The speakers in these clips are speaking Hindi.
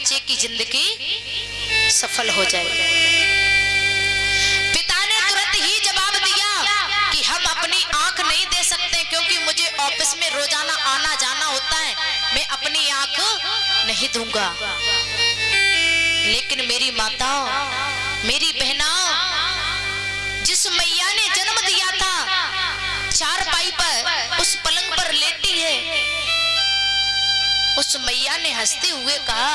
बच्चे की जिंदगी सफल हो जाए। पिता ने तुरंत ही जवाब दिया कि हम अपनी आंख नहीं दे सकते, क्योंकि मुझे ऑफिस में रोजाना आना जाना होता है, मैं अपनी आंख नहीं दूंगा। लेकिन मेरी माताओं, मेरी बहनाओं, जिस मैया ने जन्म दिया था चारपाई पर, उस पलंग पर लेटी है, उस मैया ने हंसते हुए कहा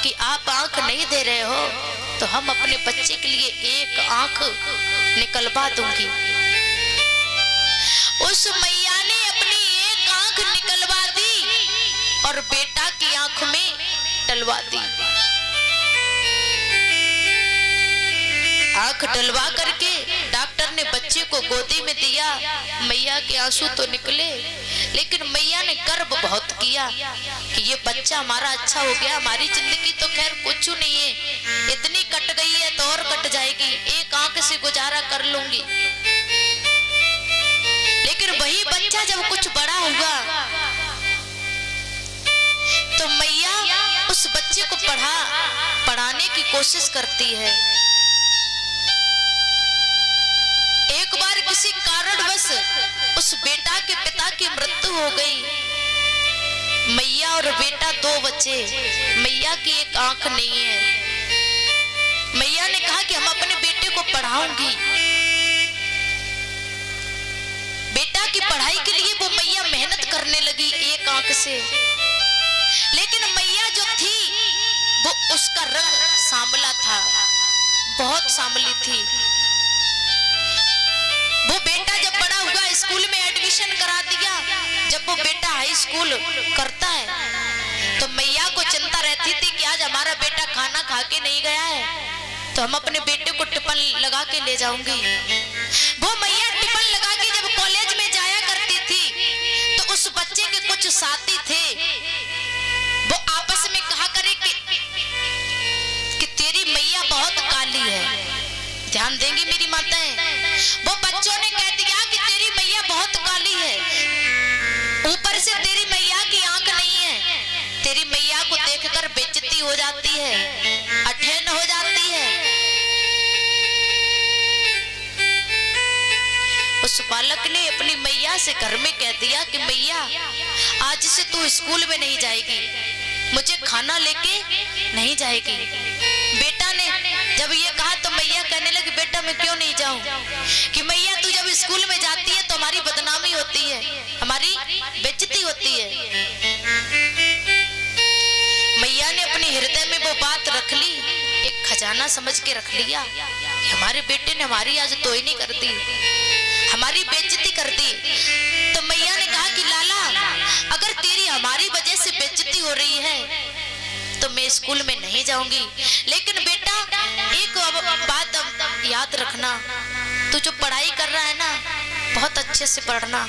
कि आप आंख नहीं दे रहे हो तो हम अपने बच्चे के लिए एक आंख निकलवा दूंगी। उस मैया ने अपनी एक आंख निकलवा दी और बेटा की आंख में डलवा दी। आंख डलवा करके डॉक्टर ने बच्चे को गोदी में दिया। मैया के आंसू तो निकले, लेकिन मैया ने गर्व बहुत किया कि ये बच्चा हमारा अच्छा हो गया, हमारी जिंदगी तो खैर कुछ नहीं है, इतनी कट गई है तो और कट जाएगी, एक आंख से गुजारा कर लूंगी। लेकिन वही बच्चा जब कुछ बड़ा हुआ तो मैया उस बच्चे को पढ़ाने की कोशिश करती है। एक बार किसी कारणवश उस बेटा के पिता की मृत्यु हो गई। मैया और बेटा दो बच्चे, मैया की एक आंख नहीं है। मैया ने कहा कि हम अपने बेटे को पढ़ाऊंगी। बेटा की पढ़ाई के लिए वो मैया मेहनत करने लगी एक आंख से। लेकिन मैया जो थी वो, उसका रंग सांवला था, बहुत सांवली थी। वो बेटा जब बड़ा हुआ स्कूल में एडमिशन करा दिया। जब वो बेटा हाई स्कूल करता है तो मैया को चिंता रहती थी कि आज हमारा बेटा खाना खा के नहीं गया है तो हम अपने बेटे को टिफिन लगा के ले जाऊंगी। वो मैया टिफिन लगा के जब कॉलेज में जाया करती थी तो उस बच्चे के कुछ साथी थे, वो आपस में कहा करे कि तेरी मैया बहुत काली है। ध्यान देंगी मेरी माताएं। वो बच्चों ने कह दिया कि तेरी मैया बहुत काली है, ऊपर से तेरी मैया की आंख नहीं है, तेरी मैया को देखकर बेइज्जती हो जाती है, अठैन हो जाती है। उस बालक ने अपनी मैया से घर में कह दिया कि मैया आज से तू स्कूल में नहीं जाएगी, मुझे खाना लेके नहीं जाएगी। बेटा ने जब ये कहा तो मैया कहने लगी बेटा मैं क्यों नहीं जाऊं, कि मैया तू जब स्कूल में जाती है तो हमारी बदनामी होती है, हमारी बेइज्जती होती है। मैया ने अपने हृदय में वो बात रख ली, एक खजाना समझ के रख लिया कि हमारे बेटे ने हमारी आज तोई नहीं कर दी, हमारी बेइज्जती कर दी। तो मैया ने कहा कि लाला अगर तेरी हमारी वजह से बेइज्जती हो रही है तो मैं स्कूल में नहीं जाऊंगी। लेकिन बेटा एक बात याद रखना, तू जो पढ़ाई कर रहा है ना बहुत अच्छे से पढ़ना,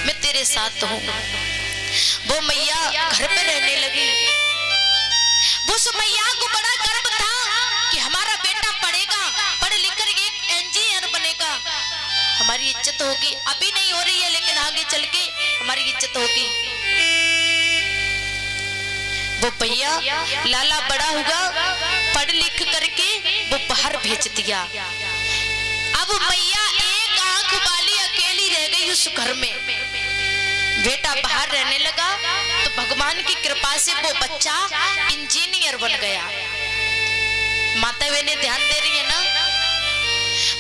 मैं तेरे साथ हूँ। वो मैया घर पे रहने लगी। उस मैया को बड़ा गर्व था कि हमारा बेटा पढ़ेगा, पढ़ लिख कर एक इंजीनियर बनेगा, हमारी इज्जत होगी। अभी नहीं हो रही है लेकिन आगे चल के हमारी इज्जत होगी। वो भैया लाला बड़ा हुआ, पढ़ लिख करके वो बाहर भेज दिया। अब मैया एक आंख वाली अकेली रह गई उस घर में। बेटा बाहर रहने लगा तो भगवान की कृपा से वो बच्चा इंजीनियर बन गया। माता बहनें ध्यान दे रही है ना,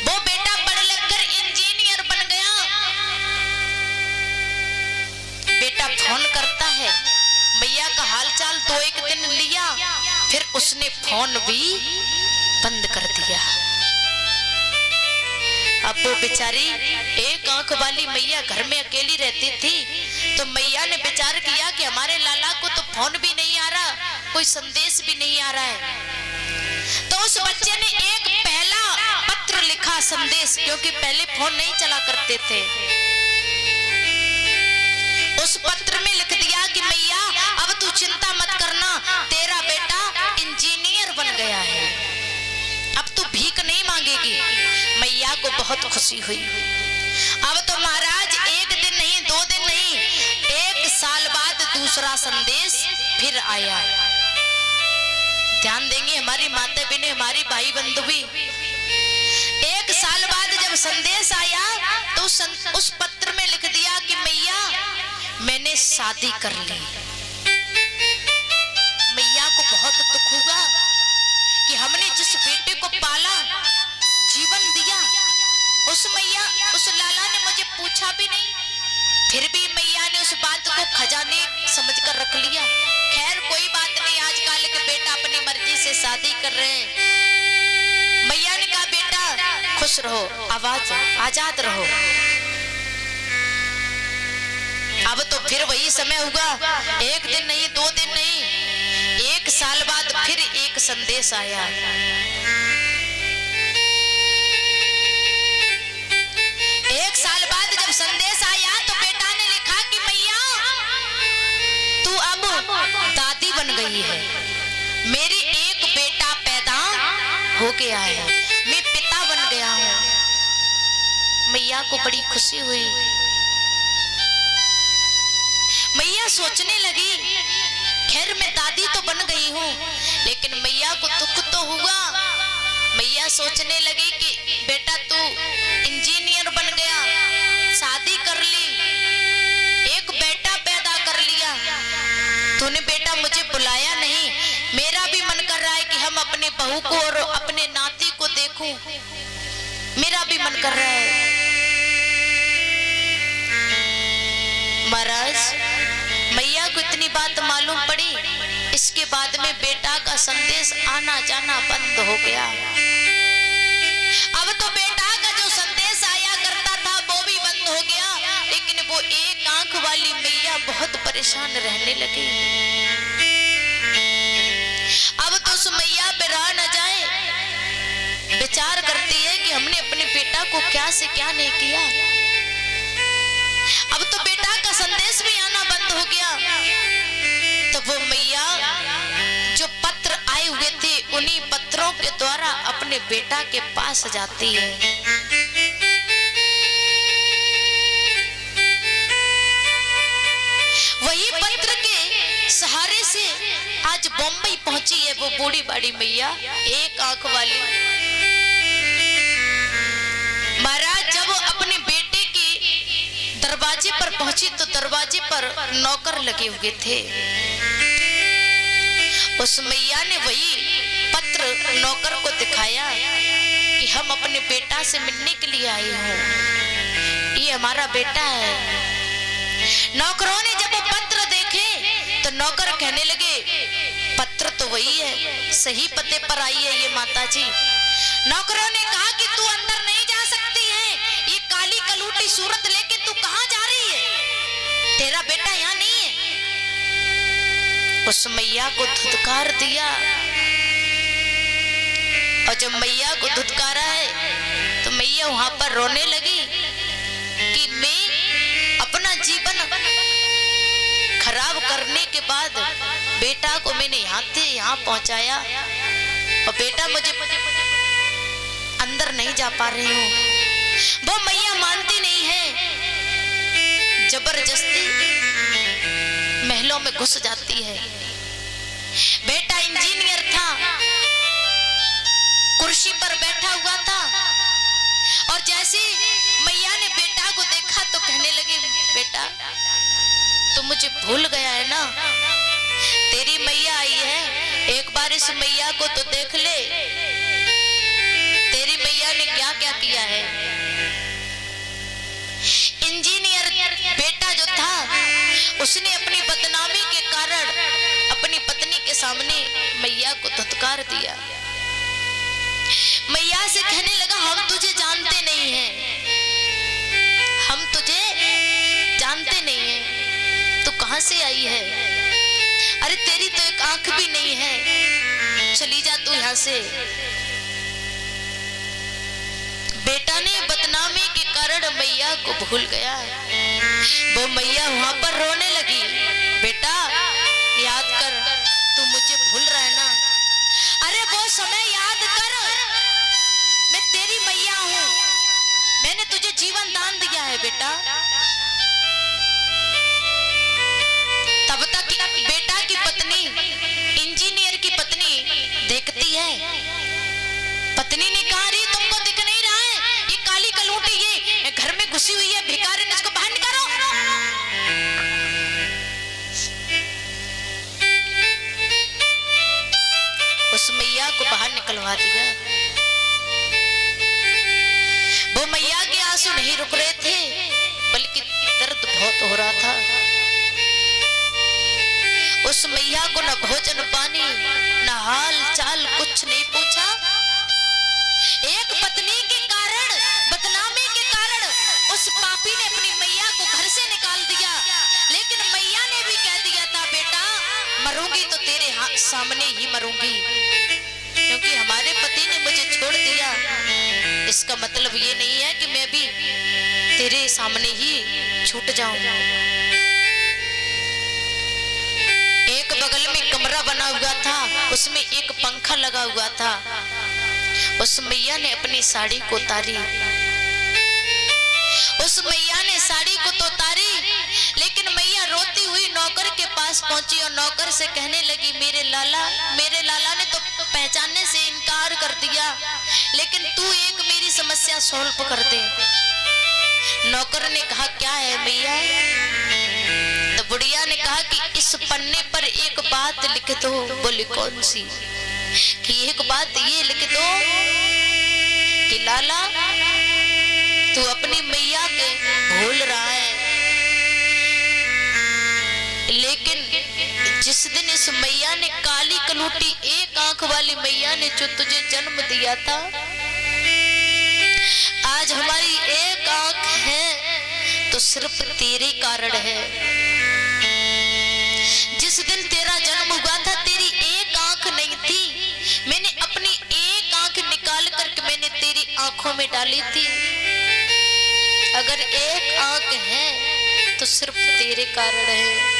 वो बेटा पढ़ लिख कर इंजीनियर बन गया। बेटा फोन करता है, मैया का हालचाल दो एक दिन लिया, फिर उसने फोन भी बंद कर दिया। अब वो बेचारी एक आंख वाली मैया घर में अकेली रहती थी तो मैया ने विचार किया कि हमारे लाला को तो फोन भी नहीं आ रहा, कोई संदेश भी नहीं आ रहा है। तो उस बच्चे ने एक पहला पत्र लिखा, संदेश, क्योंकि पहले फोन नहीं चला करते थे। उस पत्र में लिख दिया कि मैया अब तू चिंता मत करना, तेरा बेटा इंजीनियर बन गया है, अब तू भीख नहीं मांगेगी। मैया को बहुत खुशी हुई। अब तो महाराज एक दिन नहीं, दो दिन नहीं, एक साल बाद दूसरा संदेश फिर आया। हमारी माता बहने, हमारी भाई बंधु भी। 1 साल बाद जब संदेश आया तो उस पत्र में लिख दिया कि मैया मैंने शादी कर ली। मैया को बहुत दुख हुआ कि हमने जिस बेटे को पाला, जीवन दिया, उस लाला ने मुझे पूछा भी नहीं। फिर भी मैया ने उस बात को खजाने समझकर रख लिया। खैर कोई बात नहीं, आजकल के बेटा अपनी मर्जी से शादी कर रहे हैं। मैया ने कहा बेटा खुश रहो, आजाद रहो। अब तो फिर वही समय हुआ, 1 दिन नहीं, 2 दिन नहीं, 1 साल बाद फिर एक संदेश आया। 1 साल बाद जब संदेश आया तो बेटा ने लिखा कि मैया तू अब दादी बन गई है, मेरी एक बेटा पैदा हो गया है, मैं पिता बन गया हूँ। मैया को बड़ी खुशी हुई। मैया सोचने लगी खैर मैं दादी तो बन गई हूँ, लेकिन मैया को दुख तो हुआ। मैया सोचने लगी कि बेटा तू इंजीनियर बन गया, शादी कर ली, एक बेटा पैदा कर लिया, तूने बेटा मुझे बुलाया नहीं। मेरा भी मन कर रहा है कि हम अपने बहू को और अपने नाती को देखूं, मेरा भी मन कर रहा है। महाराज मैया को इतनी बात मालूम पड़ी, इसके बाद में बेटा का संदेश आना जाना बंद हो गया। अब तो बेटा का जो संदेश आया करता था वो भी बंद हो गया, लेकिन वो एक आंख वाली मैया बहुत परेशान रहने लगी। अब तो उस मैया पे रहा न जाए, विचार करती है कि हमने अपने बेटा को क्या से क्या नहीं किया। अब तो बेटा का संदेश भी आना बंद हो गया। तो वो मैया जो पत्र आए हुए थे उन्हीं पत्रों के द्वारा अपने बेटा के पास जाती है। वही पत्र के सहारे से आज बॉम्बे पहुंची है वो बूढ़ी बाड़ी मैया, एक आंख वाली। महाराज जब वो अपने बेटे के दरवाजे पर पहुंची तो दरवाजे पर नौकर लगे हुए थे। उस मैया ने वही पत्र नौकर को दिखाया कि हम अपने बेटा से मिलने के लिए आए हैं, ये हमारा बेटा है। नौकरों ने जब वो पत्र देखे तो नौकर कहने लगे पत्र तो वही है, सही पते पर आई है ये माता जी। नौकरों ने कहा कि तू अंदर नहीं जा सकती है, ये काली कलूटी सूरत लेके तू कहां जा रही है, तेरा बेटा यहाँ नहीं है। उस मैया को धुतकार दिया, और जब मैया को धुतकारा है तो मैया वहां पर रोने लगी कि मैं अपना जीवन खराब करने के बाद बेटा को मैंने यहाँ पहुंचाया और बेटा मुझे अंदर नहीं जा पा रही हूँ। वो मैया मानती नहीं है, जबरदस्ती महलों में घुस जाती है। बेटा इंजीनियर था, कुर्सी पर बैठा हुआ था, और जैसे मैया ने बेटा को देखा तो कहने लगी बेटा तू मुझे भूल गया है ना, तेरी मैया आई है, एक बार इस मैया को तो देख ले, तेरी मैया ने क्या क्या किया है। इंजीनियर बेटा जो था उसने अपनी बदनामी के कारण अपनी पत्नी के सामने मैया को धुतकार दिया। मैया से कहने लगा हम तुझे जानते नहीं हैं, हम तुझे जानते नहीं हैं, तू कहां से आई है, अरे तेरी तो एक आंख भी नहीं है, चली जा तू यहां से। बेटा ने बदनामी के कारण मैया को भूल गया। वो मैया वहां पर रोने लगी, बेटा याद कर तू मुझे भूल रहा है ना, अरे वो समय याद कर, मैं तेरी मैया हूं, मैंने तुझे जीवन दान दिया है बेटा। तब तक बेटा की पत्नी इंजीनियर की पत्नी देखती है घुसी हुई है, भिखारिन इसको बाहर निकालो। उस मैया को बाहर निकलवा दिया। वो मैया के आंसू नहीं रुक रहे थे, बल्कि दर्द बहुत हो रहा था। उस मैया को न भोजन पानी न हाल चाल कुछ नहीं पूछा। एक पत्नी के कारण, बदनामी के कारण उस पापी ने अपनी मैया को घर से निकाल दिया। लेकिन मैया ने भी कह दिया था, बेटा मरूंगी तो तेरे सामने ही मरूंगी, क्योंकि हमारे पति ने मुझे छोड़ दिया। इसका मतलब ये नहीं है कि मैं भी तेरे सामने ही छूट जाऊं। एक बगल में कमरा बना हुआ था, उसमें एक पंखा लगा हुआ था। उस मैया ने अपनी साड़ी को उतारी, उस मैया ने साड़ी को तो उतारी, लेकिन मैया रोती हुई नौकर के पास पहुंची और नौकर से कहने लगी, मेरे लाला ने तो पहचानने से इनकार कर दिया, लेकिन तू एक मेरी समस्या सॉल्व कर दे। नौकर ने कहा, क्या है मैया? तो बुढ़िया ने कहा कि इस पन्ने पर एक बात लिख दो। बोली, कौन सी? कि एक बात ये लिख दो कि लाला तू अपनी मैया के भूल रहा है, लेकिन जिस दिन इस मैया ने, काली कलूटी एक आंख वाली मैया ने जो तुझे जन्म दिया था, आज हमारी एक आंख है तो सिर्फ तेरे कारण है। जिस दिन तेरा जन्म हुआ था तेरी एक आंख नहीं थी, मैंने अपनी एक आंख निकाल करके मैंने तेरी आंखों में डाली थी। अगर एक आंख है तो सिर्फ तेरे कारण है।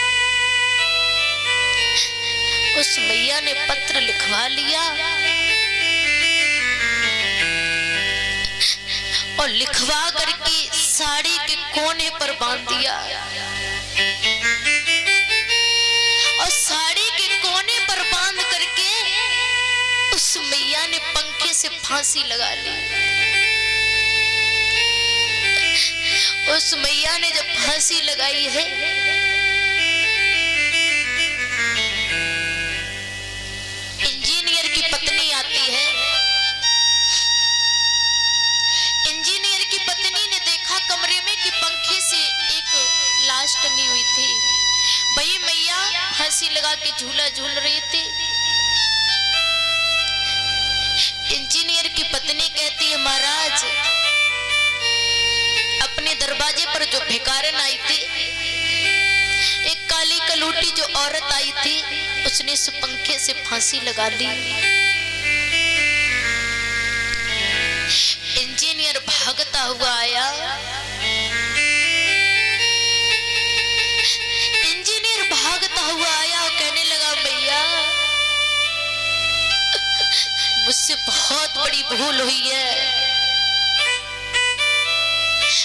उस मैया ने पत्र लिखवा लिया और लिखवा करके साड़ी के कोने पर बांध दिया, और साड़ी के कोने पर बांध करके उस मैया ने पंखे से फांसी लगा ली। उस मैया ने जब फांसी लगाई है, इंजीनियर की पत्नी आती है। इंजीनियर की पत्नी ने देखा कमरे में कि पंखे से एक लाश टंगी हुई थी। वही मैया फांसी लगा के झूला झूल रही थी। इंजीनियर की पत्नी कहती है, महाराज अपने दरवाजे पर जो भिखारिन आई थी, एक काली कलूटी जो औरत आई थी, उसने इस पंखे से फांसी लगा ली। इंजीनियर भागता हुआ आया। इंजीनियर भागता हुआ आया और कहने लगा, भैया मुझसे बहुत बड़ी भूल हुई है,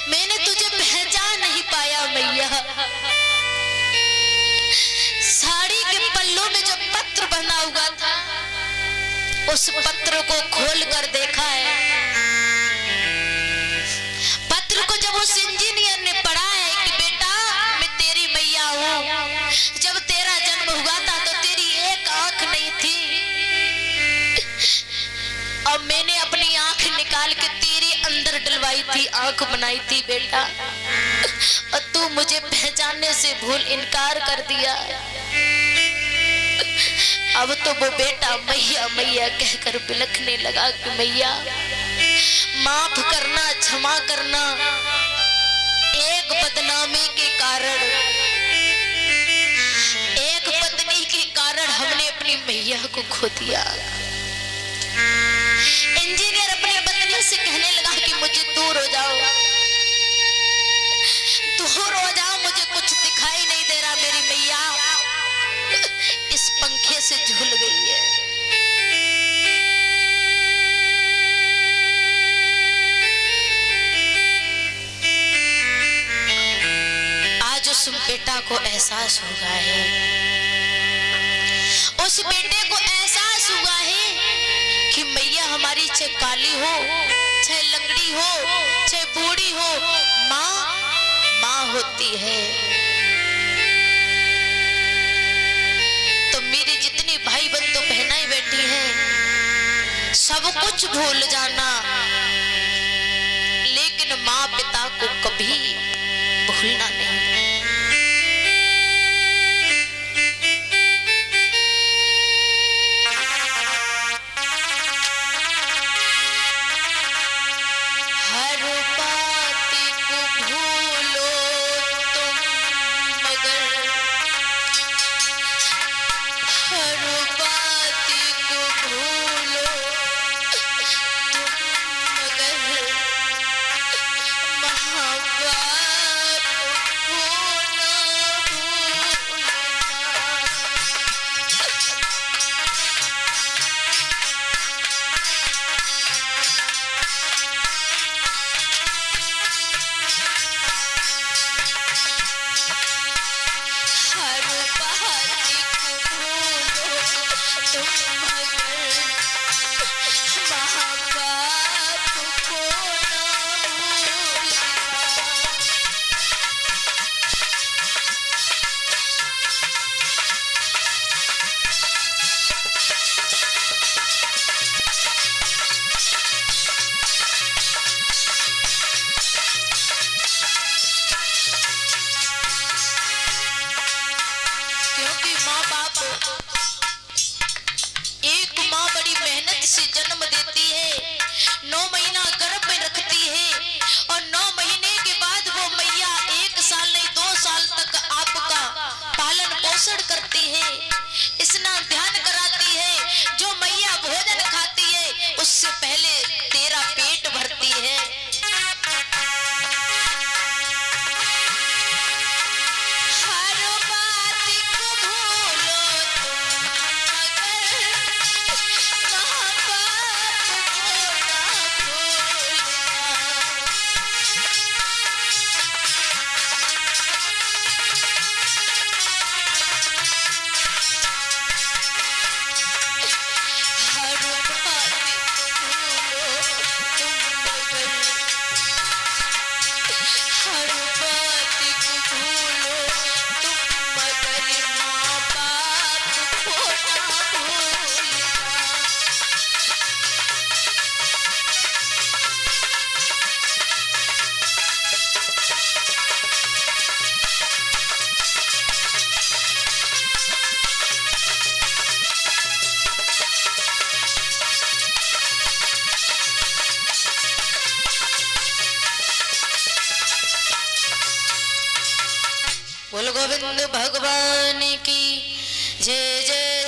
मैंने तुझे पहचान नहीं पाया। मैया साड़ी के पल्लों में जो पत्र बना हुआ था, उस पत्र को खोल कर देखा है। पत्र को जब उस इंजीनियर ने पढ़ा है कि बेटा मैं तेरी मैया हूं, जब तेरा जन्म हुआ था तो तेरी एक आंख नहीं थी, और मैंने अपनी आंख निकाल के तेरे अंदर डलवाई थी, आंख बनाई थी बेटा, और तू मुझे पहचानने से भूल इनकार कर दिया। अब तो वो बेटा मैया मैया कहकर बिलखने लगा कि मैया माफ करना, क्षमा करना, एक बदनामी के कारण, एक पत्नी के कारण हमने अपनी मैया को खो दिया। इंजीनियर अपनी पत्नी से कहने लगा कि मुझे दूर हो जाओ, दूर हो जाओ, मुझे कुछ दिखाई नहीं दे रहा, मेरी मैया इस पंखे से झूल गई है। आज उस बेटा को एहसास हुआ है, उस बेटे को एहसास हुआ है कि मैया हमारी चाहे काली हो, चाहे लंगड़ी हो, चाहे बूढ़ी हो, माँ होती है तो मेरे जितने भाई बंधु बहनाएं बैठी हैं सब कुछ भूल जाना, लेकिन माँ पिता को कभी भूलना नहीं। हर बात को भूलो तुम मगर, हर बात को भूलो तुम मगर, माँ बाप को ना भूलना। हर बात को भूलो तुम मगर, माँ बाप को ना भूलना। क्योंकि माँ बाप, एक माँ बड़ी मेहनत से जन्म देती है, 9 महीना गर्भ में रखती है और 9 महीने के बाद वो मैया 1 साल नहीं 2 साल तक आपका पालन पोषण करती है, स्नान ध्यान कराती है। जो मैया भोजन खाती है उससे पहले तेरा पेट भरती है। हर बात को भूलो तुम मगर, माँ बाप को ना भूलना। हर बात को भूलो तुम मगर, हर बात को भूलो तुम मगर, माँ बाप को ना भूलना। बोल गोविंद भगवान की जय जय।